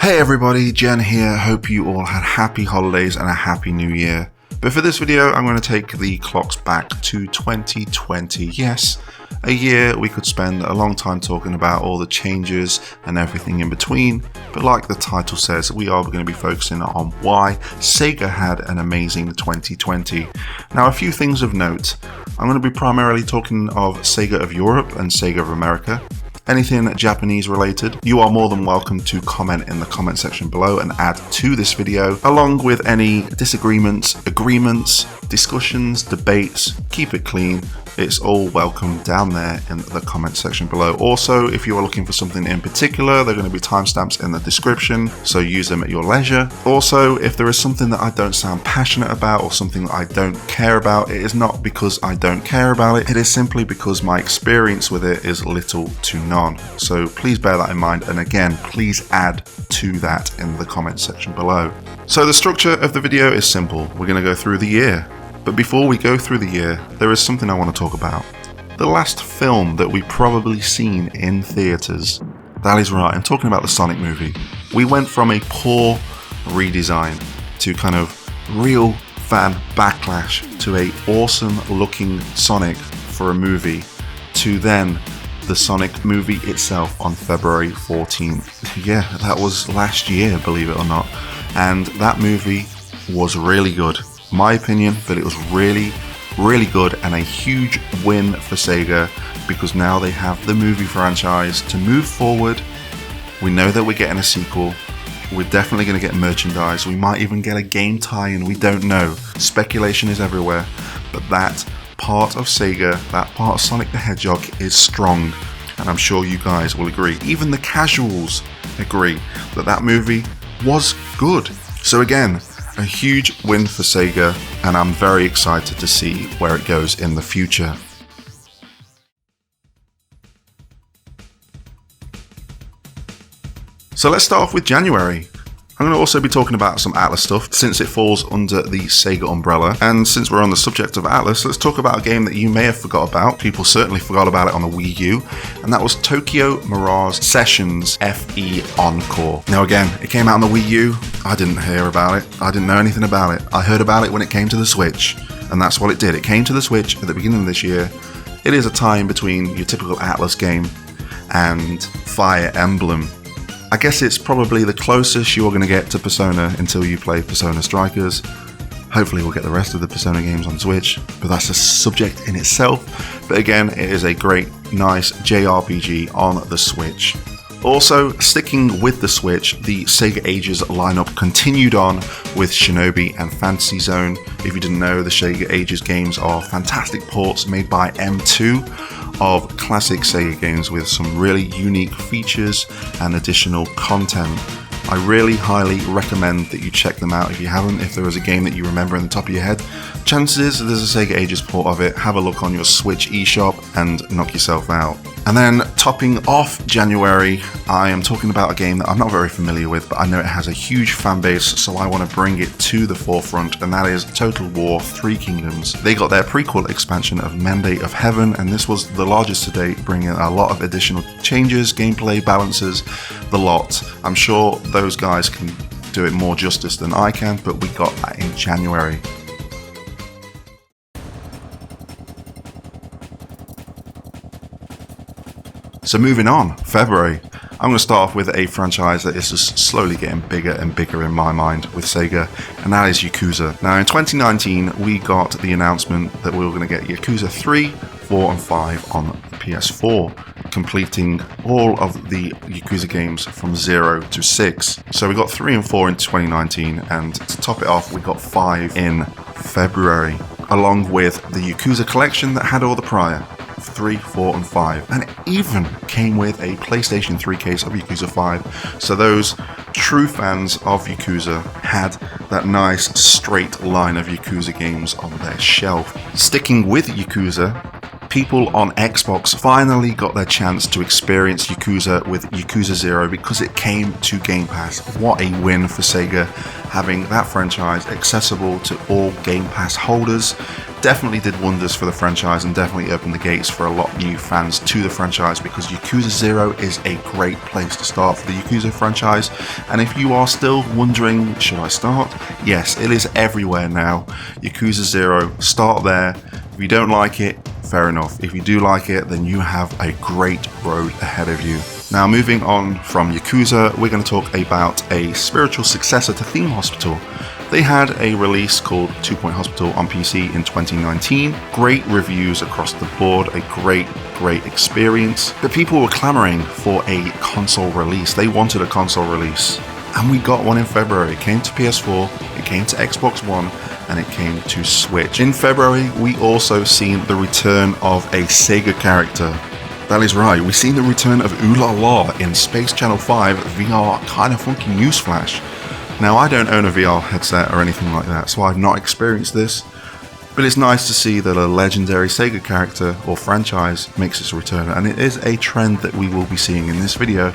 Hey everybody, Jen here. Hope you all had happy holidays and a happy new year. But for this video, I'm going to take the clocks back to 2020. Yes, a year we could spend a long time talking about all the changes and everything in between. But like the title says, we are going to be focusing on why Sega had an amazing 2020. Now, a few things of note. I'm going to be primarily talking of Sega of Europe and Sega of America. Anything Japanese related, you are more than welcome to comment in the comment section below and add to this video, along with any disagreements, agreements, discussions, debates. Keep it clean. It's all welcome down there in the comment section below. Also, if you are looking for something in particular, there are going to be timestamps in the description, so use them at your leisure. Also, if there is something that I don't sound passionate about or something that I don't care about, it is not because I don't care about it. It is simply because my experience with it is little to none. So please bear that in mind. And again, please add to that in the comment section below. So the structure of the video is simple. We're going to go through the year. But before we go through the year, there is something I want to talk about. The last film that we probably seen in theaters. That is right, I'm talking about the Sonic movie. We went from a poor redesign to kind of real fan backlash to a awesome looking Sonic for a movie to then the Sonic movie itself on February 14th. Yeah, that was last year, believe it or not. And that movie was really good. My opinion, but it was really good and a huge win for Sega because now they have the movie franchise to move forward. We know that we're getting a sequel. We're definitely going to get merchandise. We might even get a game tie-in. We don't know. Speculation is everywhere. But that part of Sega, that part of Sonic the Hedgehog is strong. And I'm sure you guys will agree. Even the casuals agree that that movie was good. So again, a huge win for Sega, and I'm very excited to see where it goes in the future. So let's start off with January. I'm going to also be talking about some Atlas stuff since it falls under the Sega umbrella. And since we're on the subject of Atlas, let's talk about a game that you may have forgot about. People certainly forgot about it on the Wii U. And that was Tokyo Mirage Sessions FE Encore. Now again, it came out on the Wii U. I didn't hear about it. I didn't know anything about it. I heard about it when it came to the Switch. And that's what it did. It came to the Switch at the beginning of this year. It is a tie in between your typical Atlas game and Fire Emblem. I guess it's probably the closest you're going to get to Persona until you play Persona Strikers. Hopefully we'll get the rest of the Persona games on Switch, but that's a subject in itself. But again, it is a great, nice JRPG on the Switch. Also, sticking with the Switch, the Sega Ages lineup continued on with Shinobi and Fantasy Zone. If you didn't know, the Sega Ages games are fantastic ports made by M2 of classic Sega games with some really unique features and additional content. I really highly recommend that you check them out if you haven't. If there is a game that you remember in the top of your head, chances there's a Sega Ages port of it. Have a look on your Switch eShop and knock yourself out. And then topping off January, I am talking about a game that I'm not very familiar with, but I know it has a huge fan base, so I want to bring it to the forefront, and that is Total War 3 Kingdoms. They got their prequel expansion of Mandate of Heaven, and this was the largest to date, bringing a lot of additional changes, gameplay balances, the lot. I'm sure those guys can do it more justice than I can, but we got that in January. So moving on, February. I'm going to start off with a franchise that is just slowly getting bigger and bigger in my mind with Sega, and that is Yakuza. Now in 2019, we got the announcement that we were going to get Yakuza 3, 4 and 5 on PS4, completing all of the Yakuza games from 0 to 6. So we got 3 and 4 in 2019, and to top it off, we got 5 in February, along with the Yakuza collection that had all the prior. 3, 4 and 5, and it even came with a PlayStation 3 case of Yakuza 5, so those true fans of Yakuza had that nice straight line of Yakuza games on their shelf. Sticking with Yakuza, people on Xbox finally got their chance to experience Yakuza with Yakuza 0 because it came to Game Pass. What a win for Sega, having that franchise accessible to all Game Pass holders. definitely did wonders for the franchise and definitely opened the gates for a lot of new fans to the franchise, because Yakuza 0 is a great place to start for the Yakuza franchise. And if you are still wondering, should I start? Yes, it is everywhere now. Yakuza 0, start there. If you don't like it, fair enough. If you do like it, then you have a great road ahead of you. Now, moving on from Yakuza, we're going to talk about a spiritual successor to Theme Hospital. They had a release called 2 Point Hospital on PC in 2019. Great reviews across the board, a great experience. But people were clamoring for a console release. They wanted a console release. And we got one in February. It came to PS4, it came to Xbox One, and it came to Switch. In February, we also seen the return of a SEGA character. That is right, we've seen the return of Ooh La La in Space Channel 5 VR Kinda Funky Newsflash. Now, I don't own a VR headset or anything like that, so I've not experienced this, but it's nice to see that a legendary SEGA character or franchise makes its return, and it is a trend that we will be seeing in this video.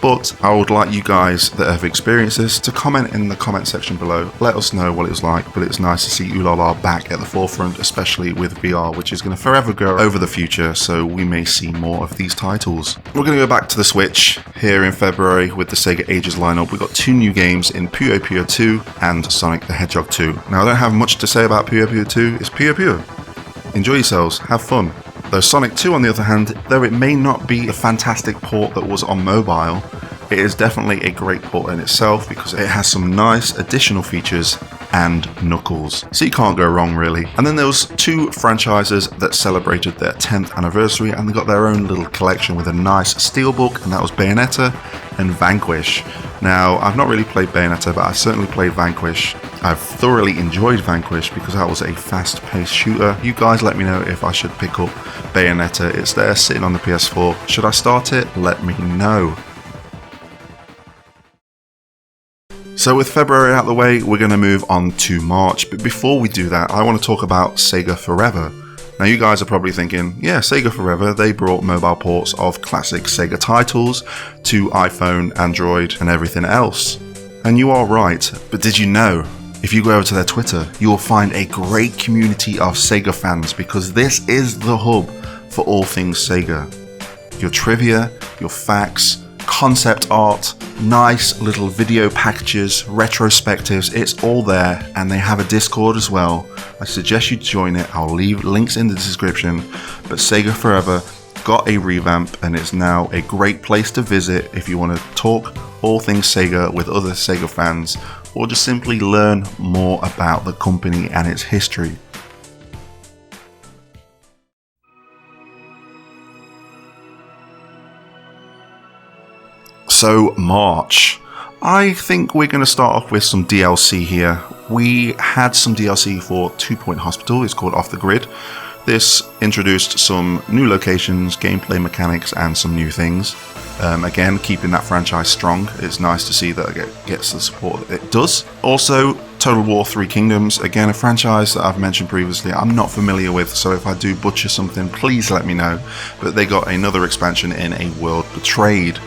But I would like you guys that have experienced this to comment in the comment section below. Let us know what it was like, but it's nice to see Ooh La La back at the forefront, especially with VR, which is going to forever go over the future, so we may see more of these titles. We're going to go back to the Switch here in February with the Sega Ages lineup. We've got 2 new games in Puyo Puyo 2 and Sonic the Hedgehog 2. Now, I don't have much to say about Puyo Puyo 2. It's Puyo Puyo. Enjoy yourselves, have fun. Though Sonic 2, on the other hand, though it may not be the fantastic port that was on mobile, it is definitely a great port in itself because it has some nice additional features and Knuckles. So you can't go wrong, really. And then there was 2 franchises that celebrated their 10th anniversary, and they got their own little collection with a nice steelbook, and that was Bayonetta and Vanquish. Now, I've not really played Bayonetta, but I certainly played Vanquish. I've thoroughly enjoyed Vanquish because that was a fast-paced shooter. You guys let me know if I should pick up Bayonetta. It's there sitting on the PS4. Should I start it? Let me know. So with February out of the way, we're going to move on to March. But before we do that, I want to talk about SEGA Forever. Now, you guys are probably thinking, yeah, SEGA Forever, they brought mobile ports of classic SEGA titles to iPhone, Android, and everything else. And you are right, but did you know? If you go over to their Twitter, you will find a great community of SEGA fans, because this is the hub for all things SEGA. Your trivia, your facts, concept art, nice little video packages, retrospectives, it's all there, and they have a Discord as well. I suggest you join it. I'll leave links in the description. But SEGA Forever got a revamp, and it's now a great place to visit if you want to talk all things SEGA with other SEGA fans, or just simply learn more about the company and its history. So March, I think we're going to start off with some DLC here. We had some DLC for 2 Point Hospital. It's called Off the Grid. This introduced some new locations, gameplay mechanics, and some new things. Again, keeping that franchise strong. It's nice to see that it gets the support that it does. Also, Total War 3 Kingdoms, again a franchise that I've mentioned previously I'm not familiar with, so if I do butcher something, please let me know. But they got another expansion in A World Betrayed.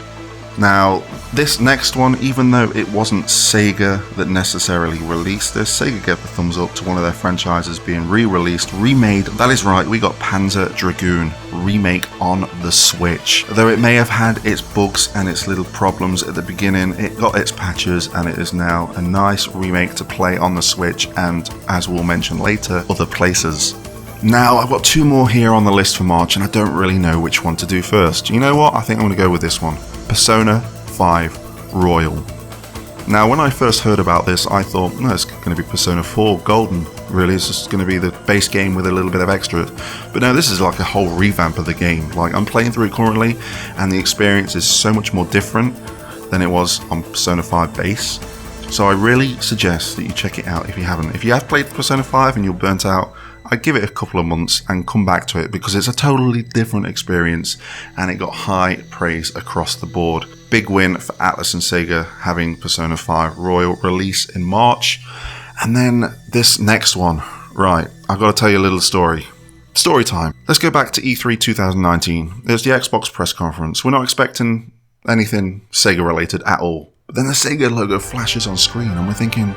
Now, this next one, even though it wasn't SEGA that necessarily released this, SEGA gave a thumbs up to one of their franchises being re-released, remade. That is right, we got Panzer Dragoon remake on the Switch. Though it may have had its bugs and its little problems at the beginning, it got its patches, and it is now a nice remake to play on the Switch and, as we'll mention later, other places. Now, I've got 2 more here on the list for March, and I don't really know which one to do first. You know what? I think I'm going to go with this one. Persona 5 Royal. Now, when I first heard about this, I thought, no, it's going to be Persona 4 Golden. Really, it's just going to be the base game with a little bit of extra. But no, this is like a whole revamp of the game. Like, I'm playing through it currently, and the experience is so much more different than it was on Persona 5 base. So I really suggest that you check it out if you haven't. If you have played Persona 5 and you're burnt out, I'd give it a couple of months and come back to it, because it's a totally different experience and it got high praise across the board. Big win for Atlus and Sega having Persona 5 Royal release in March. And then this next one, right, I've got to tell you a little story. Story time. Let's go back to E3 2019. There's the Xbox press conference. We're not expecting anything Sega related at all. But then the Sega logo flashes on screen and we're thinking,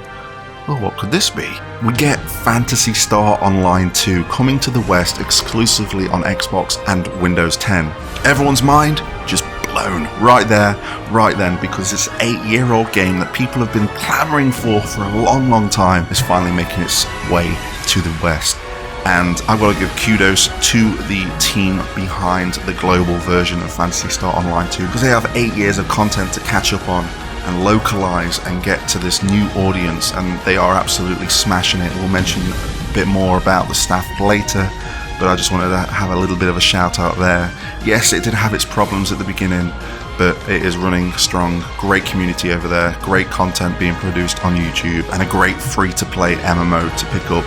well, what could this be? We get Phantasy Star Online 2 coming to the West exclusively on Xbox and Windows 10. Everyone's mind just blown right there, right then, because this 8-year-old game that people have been clamoring for a long time is finally making its way to the West. And I've got to give kudos to the team behind the global version of Phantasy Star Online 2, because they have 8 years of content to catch up on and localize and get to this new audience, and they are absolutely smashing it. We'll mention a bit more about the staff later, but I just wanted to have a little bit of a shout out there. Yes, it did have its problems at the beginning, but it is running strong. Great community over there, great content being produced on YouTube, and a great free-to-play MMO to pick up.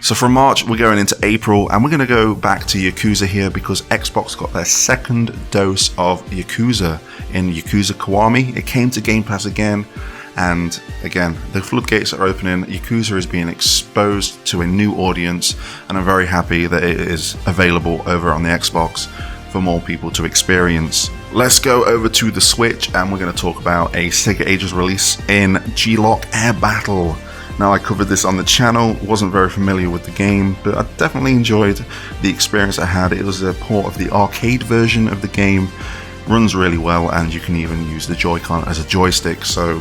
So from March, we're going into April, and we're going to go back to Yakuza here because Xbox got their second dose of Yakuza in Yakuza Kiwami. It came to Game Pass again, and again, the floodgates are opening. Yakuza is being exposed to a new audience, and I'm very happy that it is available over on the Xbox for more people to experience. Let's go over to the Switch, and we're going to talk about a Sega Ages release in G-Lock Air Battle. Now, I covered this on the channel, wasn't very familiar with the game, but I definitely enjoyed the experience I had. It was a port of the arcade version of the game, runs really well, and you can even use the Joy-Con as a joystick, so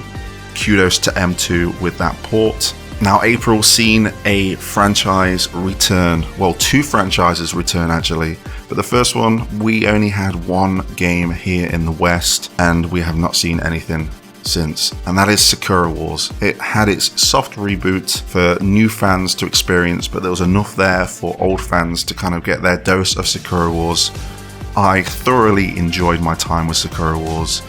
kudos to M2 with that port. Now, April's seen a franchise return, well, 2 franchises return actually, but the first one, we only had one game here in the West, and we have not seen anything since, and that is Sakura Wars. It had its soft reboot for new fans to experience, but there was enough there for old fans to kind of get their dose of Sakura Wars. I thoroughly enjoyed my time with Sakura Wars.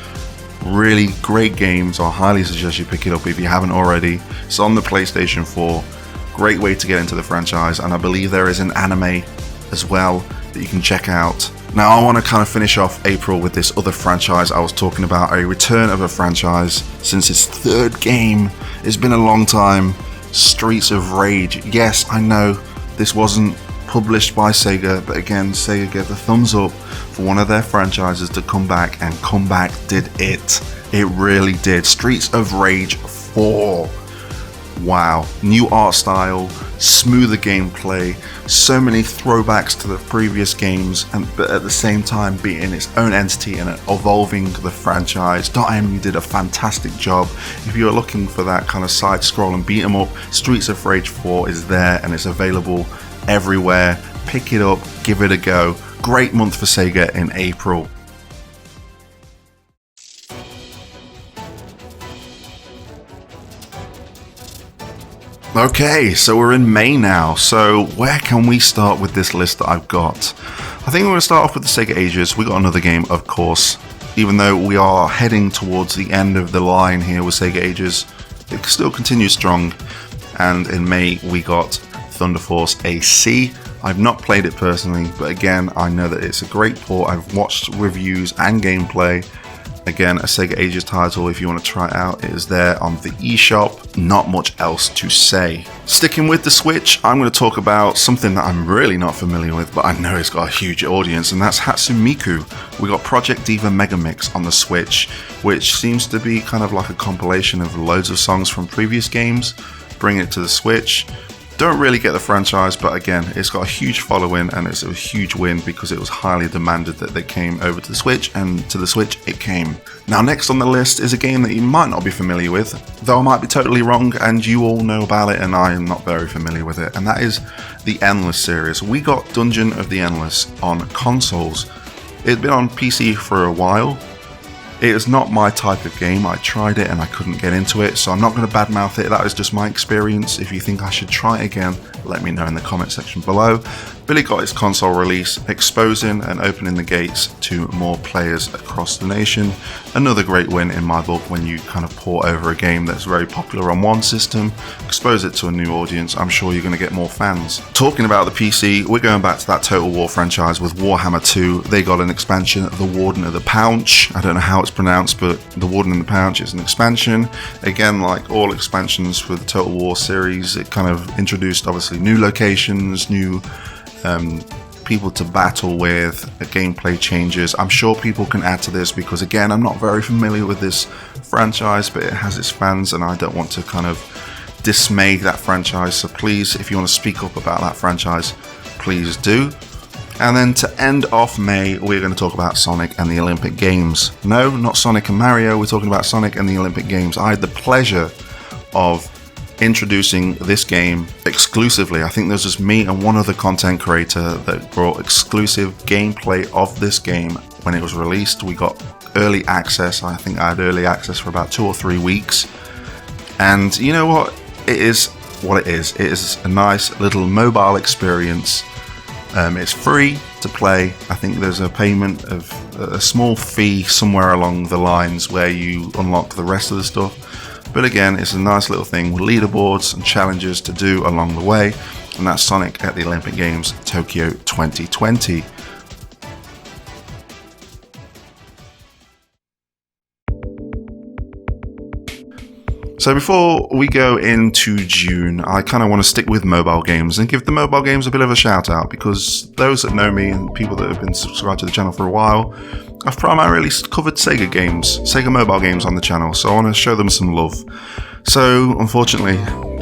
Really great games. I highly suggest you pick it up if you haven't already. It's on the PlayStation 4. Great way to get into the franchise, and I believe there is an anime as well that you can check out. Now, I want to kind of finish off April with this other franchise I was talking about, a return of a franchise since its 3rd game. It's been a long time. Streets of Rage. Yes, I know this wasn't published by Sega, but again, Sega gave the thumbs up for one of their franchises to come back, and come back did it. It really did. Streets of Rage 4. Wow, new art style, smoother gameplay, so many throwbacks to the previous games, but at the same time being its own entity and evolving the franchise. .M did a fantastic job. If you're looking for that kind of side-scroll and beat 'em up, Streets of Rage 4 is there, and it's available everywhere. Pick it up, give it a go. Great month for Sega in April. Okay, so we're in May now, so where can we start with this list that I've got? I think we're going to start off with the Sega Ages. We got another game, of course, even though we are heading towards the end of the line here with Sega Ages, it still continues strong, and in May we got Thunder Force AC. I've not played it personally, but again, I know that it's a great port. I've watched reviews and gameplay. Again, a Sega Ages title, if you want to try it out, it is there on the eShop. Not much else to say. Sticking with the Switch, I'm going to talk about something that I'm really not familiar with, but I know it's got a huge audience, and that's Hatsune Miku. We got Project Diva Mega Mix on the Switch, which seems to be kind of like a compilation of loads of songs from previous games, bring it to the Switch. Don't really get the franchise, but again, it's got a huge following, and it's a huge win because it was highly demanded that they came over to the Switch, and to the Switch it came. Now, next on the list is a game that you might not be familiar with, though I might be totally wrong, and you all know about it, and I am not very familiar with it, and that is the Endless series. We got Dungeon of the Endless on consoles. It's been on PC for a while. It is not my type of game. I tried it and I couldn't get into it, so I'm not going to badmouth it. That is just my experience. If you think I should try it again, let me know in the comment section below. But it got its console release, exposing and opening the gates to more players across the nation. Another great win in my book when you kind of port over a game that's very popular on one system, expose it to a new audience. I'm sure you're going to get more fans. Talking about the PC, we're going back to that Total War franchise with Warhammer 2. They got an expansion, The Warden of the Pouch. I don't know how it's pronounced, but The Warden of the Pouch is an expansion. Again, like all expansions for the Total War series, it kind of introduced obviously new locations, new people to battle with, gameplay changes. I'm sure people can add to this because, again, I'm not very familiar with this franchise, but it has its fans and I don't want to kind of dismay that franchise. So please, if you want to speak up about that franchise, please do. And then to end off May, we're going to talk about Sonic and the Olympic Games. No, not Sonic and Mario, we're talking about Sonic and the Olympic Games. I had the pleasure of introducing this game exclusively. I think there's just me and one other content creator that brought exclusive gameplay of this game when it was released. We got early access. I think I had early access for about 2 or 3 weeks. And you know what? It is what it is. It is a nice little mobile experience. It's free to play. I think there's a payment of a small fee somewhere along the lines where you unlock the rest of the stuff. But again, it's a nice little thing with leaderboards and challenges to do along the way. And that's Sonic at the Olympic Games Tokyo 2020. So before we go into June, I kind of want to stick with mobile games and give the mobile games a bit of a shout out, because those that know me and people that have been subscribed to the channel for a while, I've primarily covered Sega games, Sega mobile games on the channel, so I want to show them some love. So unfortunately,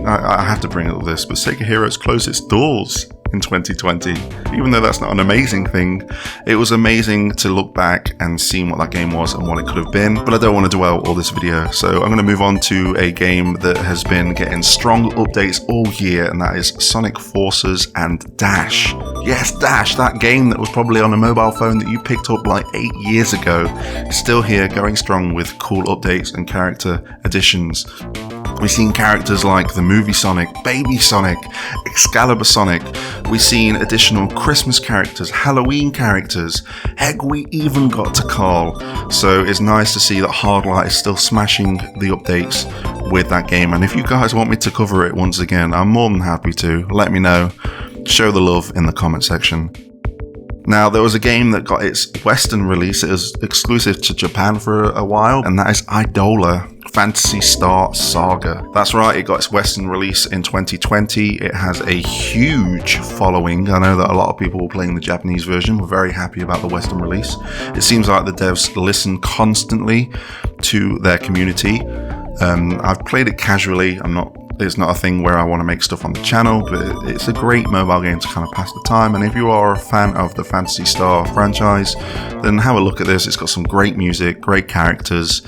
I have to bring up this, but Sega Heroes closed its doors in 2020. Even though that's not an amazing thing, it was amazing to look back and see what that game was and what it could have been. But I don't want to dwell all this video, so I'm going to move on to a game that has been getting strong updates all year, and that is Sonic Forces and Dash. Yes, Dash, that game that was probably on a mobile phone that you picked up like 8 years ago, is still here going strong with cool updates and character additions. We've seen characters like the movie Sonic, Baby Sonic, Excalibur Sonic. We've seen additional Christmas characters, Halloween characters. Heck, we even got to Carl. So it's nice to see that Hardlight is still smashing the updates with that game. And if you guys want me to cover it once again, I'm more than happy to. Let me know. Show the love in the comment section. Now, there was a game that got its Western release. It was exclusive to Japan for a while, and that is Idola Phantasy Star Saga. That's right, it got its Western release in 2020. It has a huge following. I know that a lot of people were playing the Japanese version. We're very happy about the Western release. It seems like the devs listen constantly to their community. I've played it casually. It's not a thing where I want to make stuff on the channel, but it's a great mobile game to kind of pass the time. And if you are a fan of the Phantasy Star franchise, then have a look at this. It's got some great music, great characters,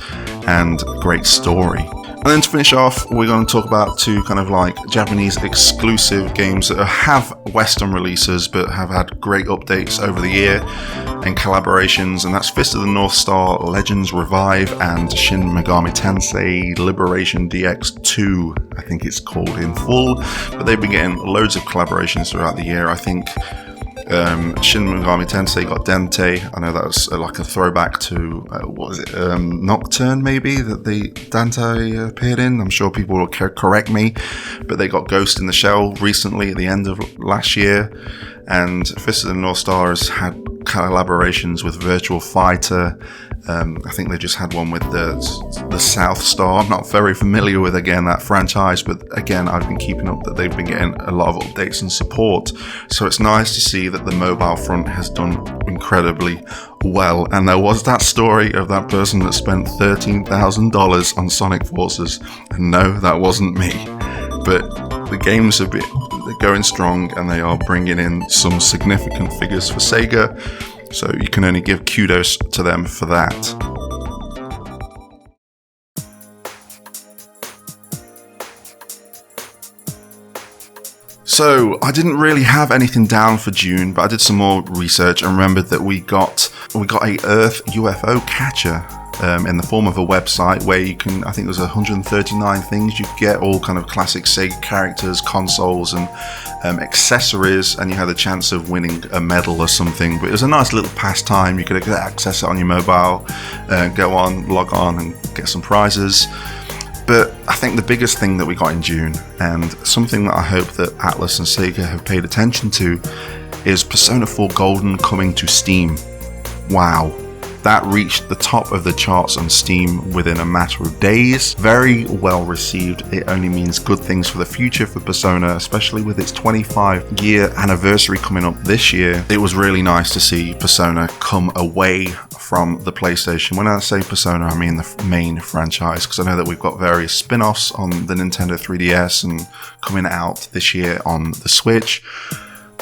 and great story. And then to finish off, we're going to talk about two kind of like Japanese exclusive games that have Western releases but have had great updates over the year and collaborations, and that's Fist of the North Star Legends Revive and Shin Megami Tensei Liberation DX2, I think it's called in full. But they've been getting loads of collaborations throughout the year. I think Shin Megami Tensei got Dente. I know that was like a throwback to what was it, Nocturne maybe, that the Dante appeared in. I'm sure people will correct me, but they got Ghost in the Shell recently at the end of last year. And Fist of the North Star has had collaborations with Virtual Fighter. I think they just had one with the South Star. I'm not very familiar with, again, that franchise, but again, I've been keeping up that they've been getting a lot of updates and support. So it's nice to see that the mobile front has done incredibly well. And there was that story of that person that spent $13,000 on Sonic Forces. And no, that wasn't me. But the games they're going strong, and they are bringing in some significant figures for Sega. So you can only give kudos to them for that. So I didn't really have anything down for June, but I did some more research and remembered that we got a Earth UFO catcher in the form of a website where you can, I think there's 139 things you get, all kind of classic Sega characters, consoles, and accessories, and you had a chance of winning a medal or something. But it was a nice little pastime. You could access it on your mobile, go on, log on, and get some prizes. But I think the biggest thing that we got in June, and something that I hope that Atlas and Sega have paid attention to, is Persona 4 Golden coming to Steam. Wow. That reached the top of the charts on Steam within a matter of days. Very well received. It only means good things for the future for Persona, especially with its 25-year anniversary coming up this year. It was really nice to see Persona come away from the PlayStation. When I say Persona, I mean the main franchise, because I know that we've got various spin-offs on the Nintendo 3DS and coming out this year on the Switch.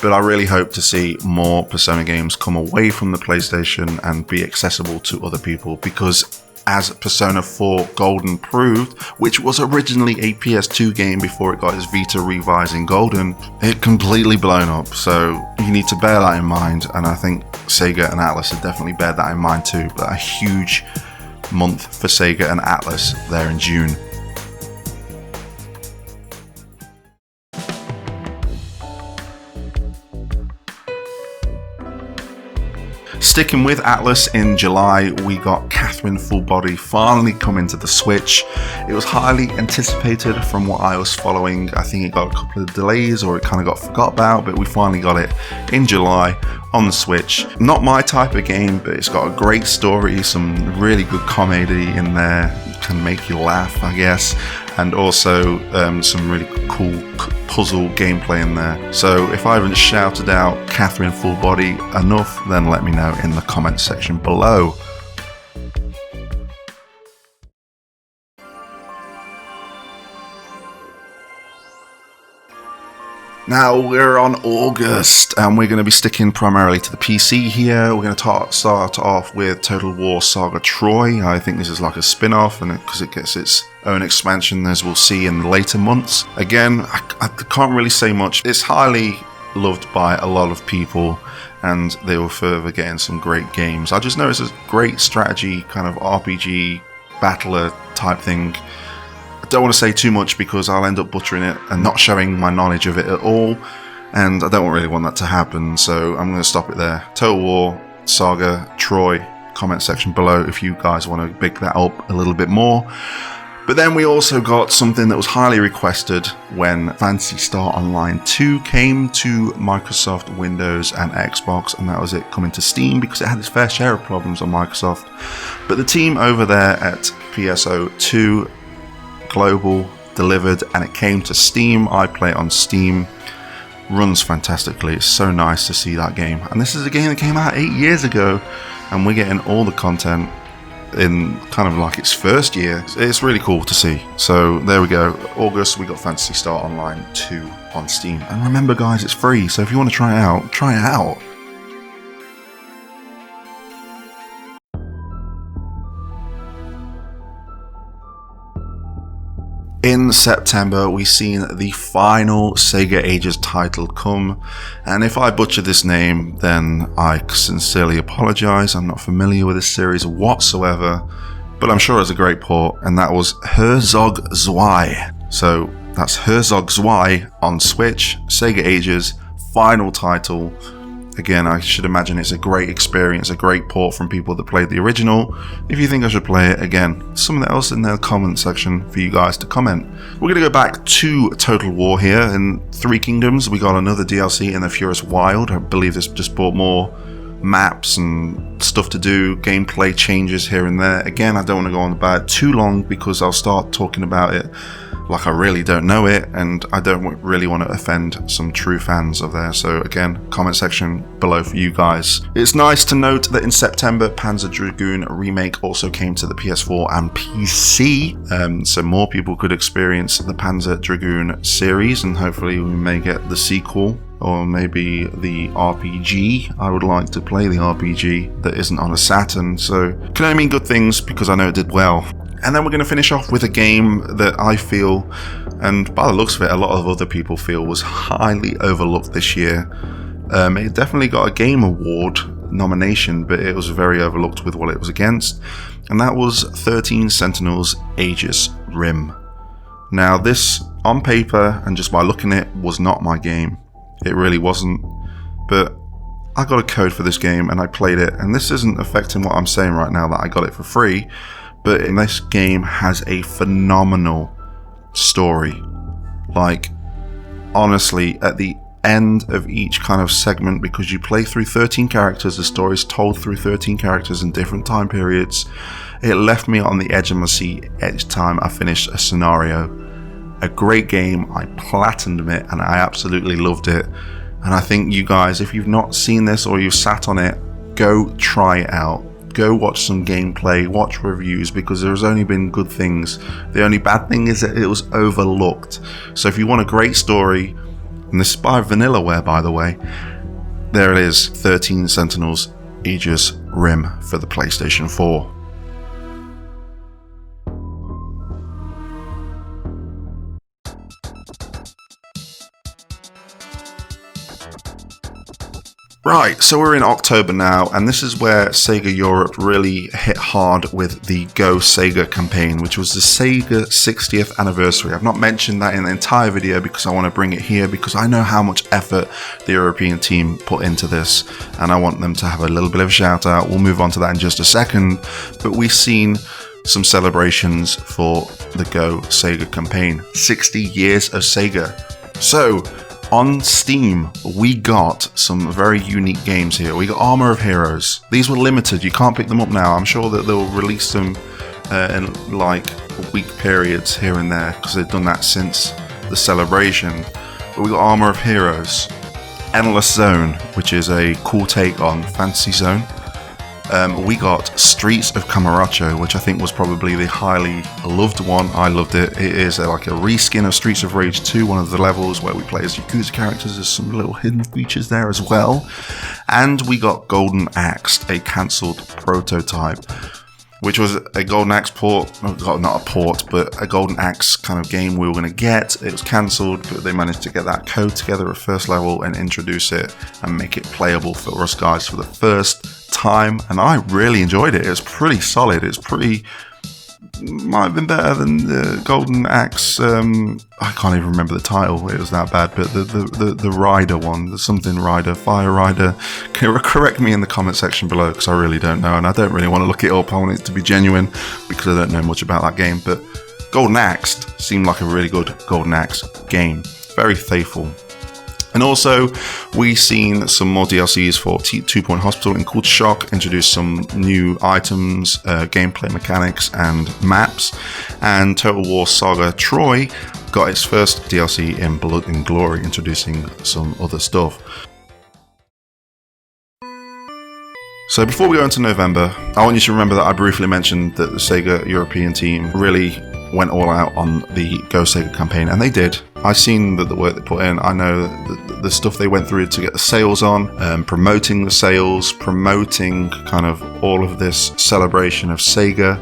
But I really hope to see more Persona games come away from the PlayStation and be accessible to other people, because as Persona 4 Golden proved, which was originally a PS2 game before it got its Vita revising Golden, it completely blown up. So you need to bear that in mind, and I think Sega and Atlus have definitely bear that in mind too. But a huge month for Sega and Atlus there in June. Sticking with Atlus, in July we got Catherine Full Body finally coming to the Switch. It was highly anticipated from what I was following. I think it got a couple of delays, or it kind of got forgot about, but we finally got it in July on the Switch. Not my type of game, but it's got a great story, some really good comedy in there, can make you laugh, I guess, and also some really cool puzzle gameplay in there. So if I haven't shouted out Catherine Full Body enough, then let me know in the comment section below. Now we're on August, and we're going to be sticking primarily to the PC here. We're going to start off with Total War Saga Troy. I think this is like a spin-off, and because it gets its own expansion, as we'll see in the later months. Again, I can't really say much. It's highly loved by a lot of people, and they will further getting some great games. I just know it's a great strategy, kind of RPG, battler type thing. Don't want to say too much because I'll end up butchering it and not showing my knowledge of it at all, and I don't really want that to happen, so I'm going to stop it there. Total War Saga Troy, comment section below if you guys want to pick that up a little bit more. But then we also got something that was highly requested when Phantasy Star Online 2 came to Microsoft Windows and Xbox, and that was it coming to Steam, because it had its fair share of problems on Microsoft. But the team over there at PSO2 Global delivered, and it came to Steam. I play it on Steam. Runs fantastically. It's so nice to see that game. And this is a game that came out 8 years ago, and we're getting all the content in kind of like its first year. It's really cool to see. So there we go. August, we got Phantasy Star Online 2 on Steam. And remember guys, it's free. So if you want to try it out, try it out. In September, we've seen the final Sega Ages title come, and if I butcher this name, then I sincerely apologise. I'm not familiar with this series whatsoever, but I'm sure it's a great port, and that was Herzog Zwei. So that's Herzog Zwei on Switch, Sega Ages, final title. Again, I should imagine it's a great experience, a great port from people that played the original. If you think I should play it, again, something else in the comment section for you guys to comment. We're going to go back to Total War here. In Three Kingdoms, we got another DLC in the Furious Wild. I believe this just brought more maps and stuff to do, gameplay changes here and there. Again, I don't want to go on about it too long because I'll start talking about it like I really don't know it, and I don't really want to offend some true fans of there. So again, comment section below for you guys. It's nice to note that in September, Panzer Dragoon Remake also came to the PS4 and PC, so more people could experience the Panzer Dragoon series, and hopefully we may get the sequel, or maybe the RPG. I would like to play the RPG that isn't on a Saturn, so can only mean good things because I know it did well. And then we're going to finish off with a game that I feel, and by the looks of it, a lot of other people feel was highly overlooked this year. It definitely got a Game Award nomination, but it was very overlooked with what it was against, and that was 13 Sentinels Aegis Rim. Now this, on paper, and just by looking at it, was not my game. It really wasn't, but I got a code for this game and I played it, and this isn't affecting what I'm saying right now that I got it for free. But this game has a phenomenal story. Like, honestly, at the end of each kind of segment, because you play through 13 characters, the story is told through 13 characters in different time periods. It left me on the edge of my seat each time I finished a scenario. A great game. I platinumed it and I absolutely loved it. And I think you guys, if you've not seen this or you've sat on it, go try it out. Go watch some gameplay, watch reviews, because there's only been good things. The only bad thing is that it was overlooked. So if you want a great story, and this is by Vanillaware, by the way, there it is, 13 Sentinels Aegis Rim for the PlayStation 4. Right, so we're in October now, and this is where Sega Europe really hit hard with the Go Sega campaign, which was the Sega 60th anniversary. I've not mentioned that in the entire video because I want to bring it here, because I know how much effort the European team put into this, and I want them to have a little bit of a shout out. We'll move on to that in just a second, but we've seen some celebrations for the Go Sega campaign. 60 years of Sega. So, on Steam, we got some very unique games here. We got Armor of Heroes. These were limited, you can't pick them up now. I'm sure that they'll release them in like week periods here and there, because they've done that since the celebration. But we got Armor of Heroes. Endless Zone, which is a cool take on Fantasy Zone. We got Streets of Kamurocho, which I think was probably the highly loved one. I loved it. It is like a reskin of Streets of Rage 2, one of the levels where we play as Yakuza characters. There's some little hidden features there as well. And we got Golden Axe, a cancelled prototype, which was a Golden Axe port, not a port, but a Golden Axe kind of game we were going to get. It was cancelled, but they managed to get that code together at first level and introduce it and make it playable for us guys for the first time. And I really enjoyed it. It was pretty solid. Might have been better than the Golden Axe. I can't even remember the title. It was that bad. But the Rider one, the something Rider, Fire Rider. Can you correct me in the comment section below, because I really don't know, and I don't really want to look it up. I want it to be genuine because I don't know much about that game. But Golden Axe seemed like a really good Golden Axe game. Very faithful. And also, we've seen some more DLCs for 2 Point Hospital and Culture Shock, introduced some new items, gameplay mechanics and maps, and Total War Saga Troy got its first DLC in Blood and Glory, introducing some other stuff. So before we go into November, I want you to remember that I briefly mentioned that the Sega European team really went all out on the Go Sega campaign, and they did. I've seen the work they put in. I know the stuff they went through to get the sales on, promoting the sales, promoting kind of all of this celebration of Sega,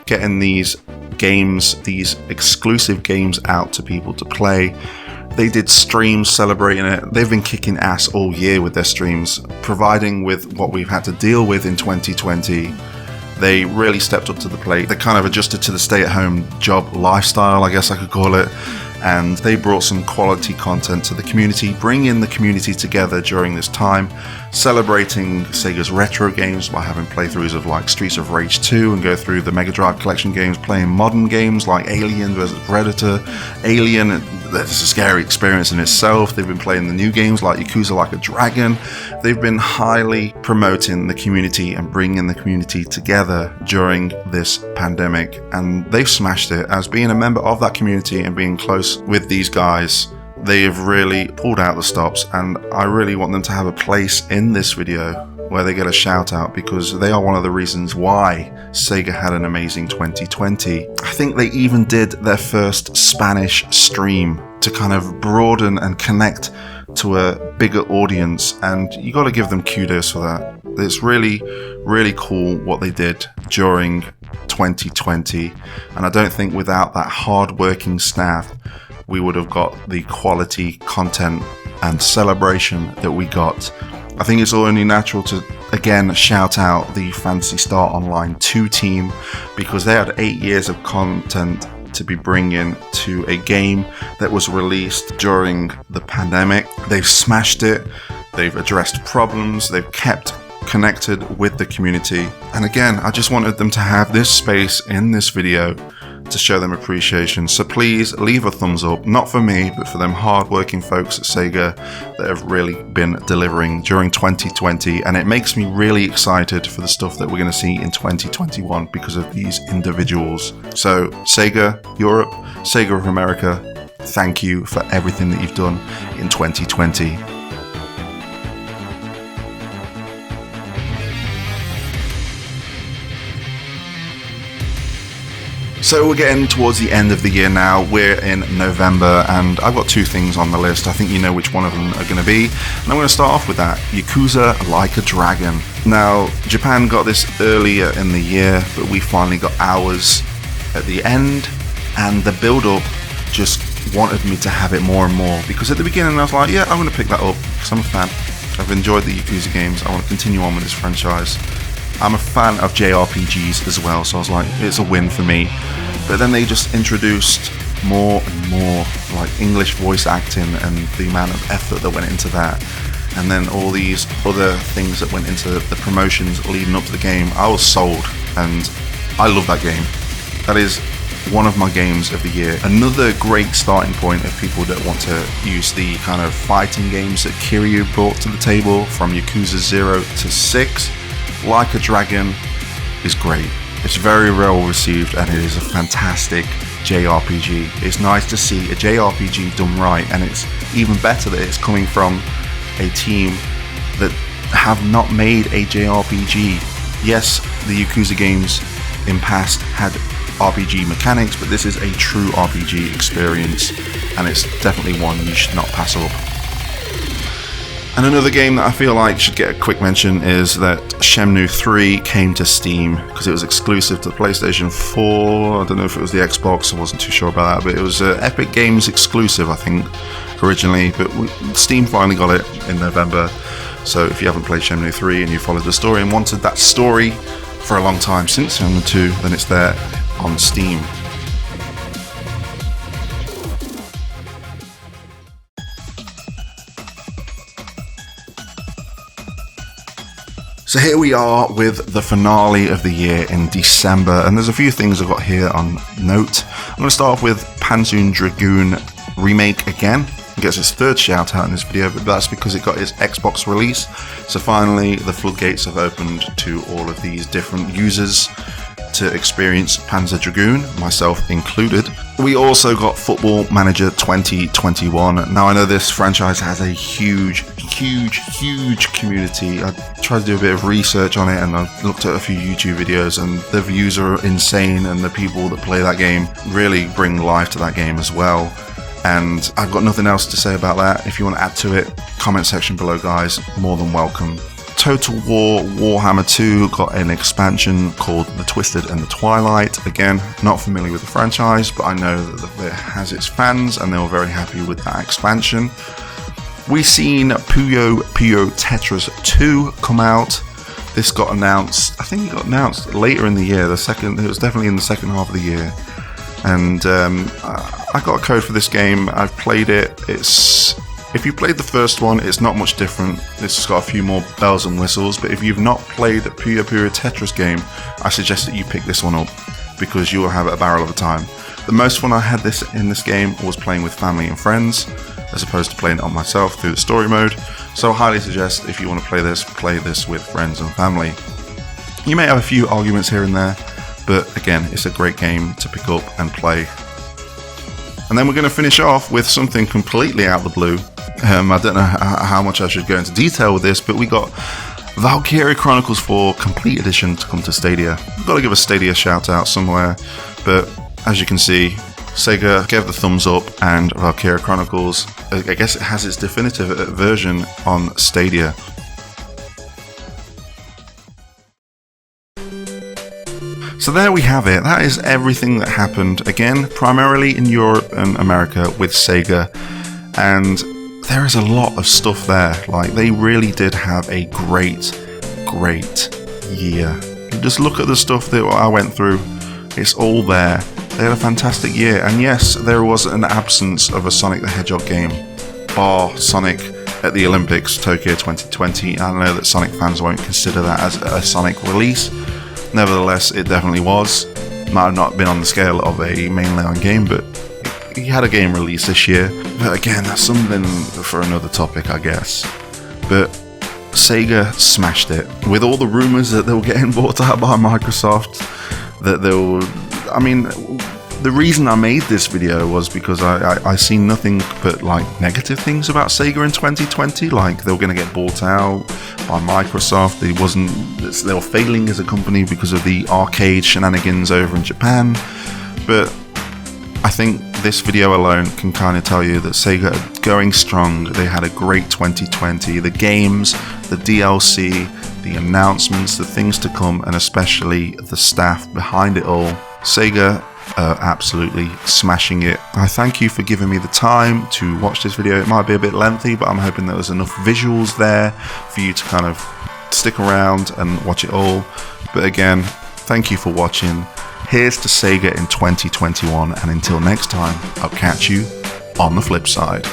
getting these games, these exclusive games out to people to play. They did streams celebrating it. They've been kicking ass all year with their streams, providing with what we've had to deal with in 2020. They really stepped up to the plate. They kind of adjusted to the stay-at-home job lifestyle, I guess I could call it. And they brought some quality content to the community, bringing the community together during this time, celebrating Sega's retro games by having playthroughs of like Streets of Rage 2 and go through the Mega Drive collection games, playing modern games like Alien vs Predator. Alien, that's a scary experience in itself. They've been playing the new games like Yakuza Like a Dragon. They've been highly promoting the community and bringing the community together during this pandemic, and they've smashed it. As being a member of that community and being close with these guys, they have really pulled out the stops, and I really want them to have a place in this video where they get a shout out, because they are one of the reasons why Sega had an amazing 2020. I think they even did their first Spanish stream to kind of broaden and connect to a bigger audience, and you got to give them kudos for that. It's really, really cool what they did during 2020, and I don't think without that hard-working staff we would have got the quality content and celebration that we got. I think it's only natural to again shout out the Phantasy Star Online 2 team, because they had 8 years of content to be bringing to a game that was released during the pandemic. They've smashed it, they've addressed problems, they've kept connected with the community, and again I just wanted them to have this space in this video to show them appreciation. So please leave a thumbs up, not for me, but for them hard-working folks at Sega that have really been delivering during 2020. And it makes me really excited for the stuff that we're going to see in 2021 because of these individuals. So Sega Europe, Sega of America, thank you for everything that you've done in 2020. So we're getting towards the end of the year now. We're in November and I've got two things on the list. I think you know which one of them are going to be. And I'm going to start off with that. Yakuza Like a Dragon. Now, Japan got this earlier in the year, but we finally got ours at the end. And the build-up just wanted me to have it more and more. Because at the beginning I was like, yeah, I'm going to pick that up because I'm a fan. I've enjoyed the Yakuza games. I want to continue on with this franchise. I'm a fan of JRPGs as well, so I was like, it's a win for me. But then they just introduced more and more like English voice acting and the amount of effort that went into that. And then all these other things that went into the promotions leading up to the game. I was sold and I love that game. That is one of my games of the year. Another great starting point of people that want to use the kind of fighting games that Kiryu brought to the table from Yakuza 0 to 6. Like a Dragon is great. It's very well received and it is a fantastic JRPG. It's nice to see a JRPG done right, and it's even better that it's coming from a team that have not made a JRPG. Yes, the Yakuza games in past had RPG mechanics, but this is a true RPG experience and it's definitely one you should not pass up. And another game that I feel like should get a quick mention is that Shenmue 3 came to Steam because it was exclusive to the PlayStation 4. I don't know if it was the Xbox, I wasn't too sure about that, but it was Epic Games exclusive, I think, originally. But Steam finally got it in November. So if you haven't played Shenmue 3 and you followed the story and wanted that story for a long time since Shenmue 2, then it's there on Steam. So here we are with the finale of the year in December, and there's a few things I've got here on note. I'm going to start off with Panzer Dragoon Remake again. It gets its third shout out in this video, but that's because it got its Xbox release. So finally the floodgates have opened to all of these different users to experience Panzer Dragoon, myself included. We also got Football Manager 2021. Now I know this franchise has a huge community. I tried to do a bit of research on it and I looked at a few YouTube videos, and the views are insane, and the people that play that game really bring life to that game as well. And I've got nothing else to say about that. If you want to add to it, comment section below, guys, more than welcome. Total War Warhammer 2 got an expansion called The Twisted and the Twilight. Again, not familiar with the franchise, but I know that it has its fans and they were very happy with that expansion. We've seen Puyo Puyo Tetris 2 come out. This got announced, I think it got announced later in the year. It was definitely in the second half of the year. And I got a code for this game. I've played it. If you played the first one, it's not much different. It's just got a few more bells and whistles. But if you've not played the Puyo Puyo Tetris game, I suggest that you pick this one up because you will have a barrel of a time. The most fun I had in this game was playing with family and friends, as opposed to playing it on myself through the story mode. So I highly suggest, if you want to play this with friends and family. You may have a few arguments here and there, but again, it's a great game to pick up and play. And then we're going to finish off with something completely out of the blue. I don't know how much I should go into detail with this, but we got Valkyria Chronicles 4 Complete Edition to come to Stadia. I've got to give a Stadia shout out somewhere, but as you can see, Sega gave the thumbs up, and Valkyria Chronicles, I guess it has its definitive version on Stadia. So there we have it. That is everything that happened, again, primarily in Europe and America with Sega. And there is a lot of stuff there. Like, they really did have a great year. Just look at the stuff that I went through. It's all there. They had a fantastic year. And yes, there was an absence of a Sonic the Hedgehog game, bar Sonic at the Olympics Tokyo 2020. I know that Sonic fans won't consider that as a Sonic release. Nevertheless, it definitely was. Might have not been on the scale of a mainline game, but he had a game release this year. But again, that's something for another topic, I guess. But Sega smashed it. With all the rumors that they were getting bought out by Microsoft, that they were... I mean, the reason I made this video was because I seen nothing but like negative things about Sega in 2020. Like they were going to get bought out by Microsoft. They were failing as a company because of the arcade shenanigans over in Japan. But I think this video alone can kind of tell you that Sega are going strong. They had a great 2020. The games, the DLC, the announcements, the things to come, and especially the staff behind it all. Sega are absolutely smashing it. I thank you for giving me the time to watch this video. It might be a bit lengthy, but I'm hoping there was enough visuals there for you to kind of stick around and watch it all. But again, thank you for watching. Here's to Sega in 2021, and until next time, I'll catch you on the flip side.